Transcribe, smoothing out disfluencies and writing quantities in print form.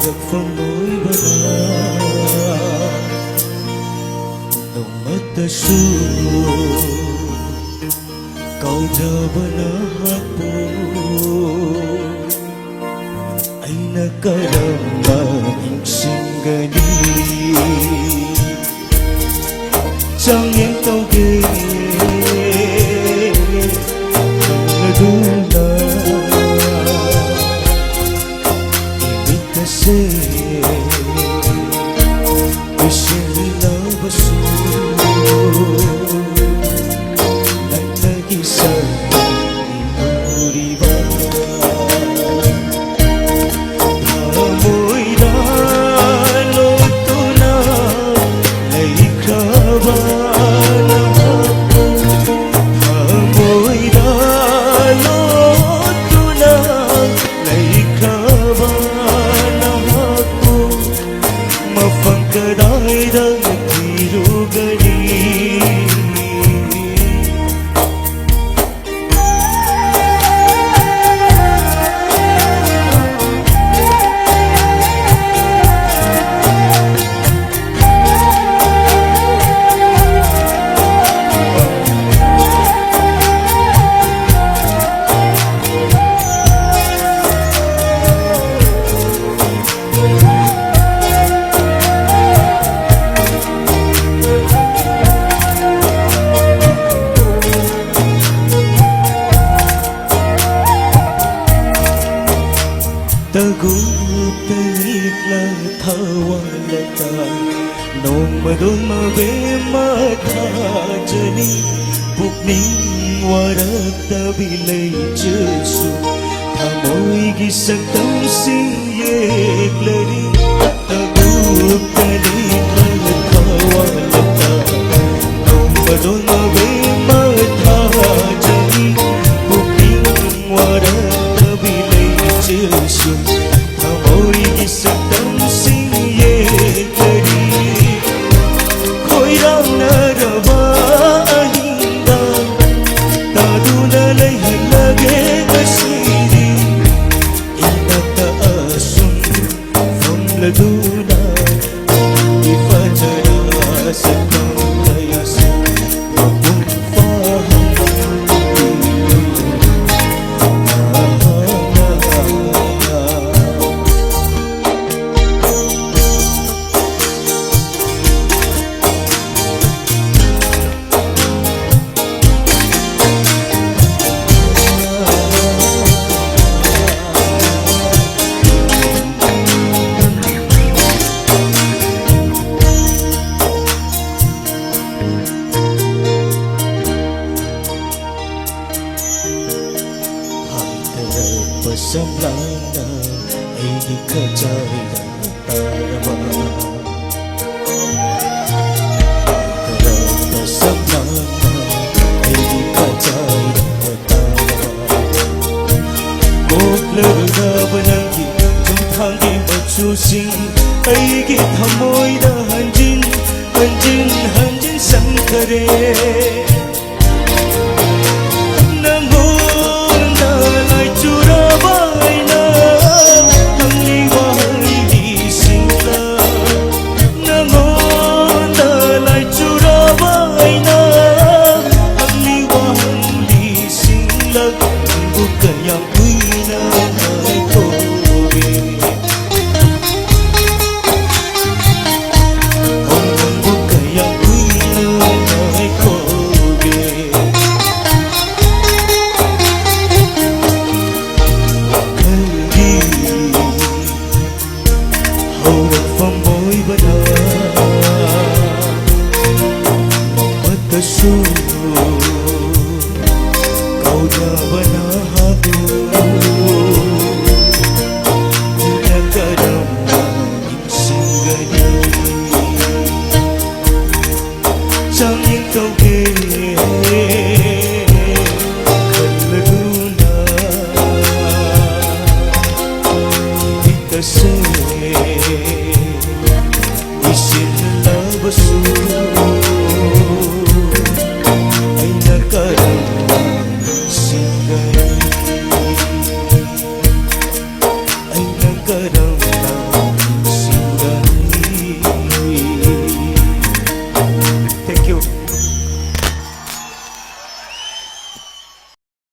haurak phong mối bana nồng mata su kau jabana hapu aina karama singgani chẳng những tàu ghê duna imita se bisila basu nagagi sa inuriba amoy na luto na laikaba Tagup talikla thawalata Nomaduma bema thajani Pukning warak tabilay jesu Thamoy gisagtam sing yeklari Tagup talikla thawalata Nomaduma bema thajani Pukning warak tabilay jesu Thamoy gisagtam sing yeklari Khoirang naraba ahinda Taduna layhalage asiri Inata asun famladuna Ifajara sakam layasa Mabung faham Pasamlana ay di kacay na tarama Pasamlana ay di kacay na tarama Koklar na bananggi Tumtanggi matsusing ay githamoy na hanjin Hanjin, hanjin sangkare haurak phong mối bana mata su kau jabana habu nagaram singgani chẳng những câu ghê kalladuna itase isin la basu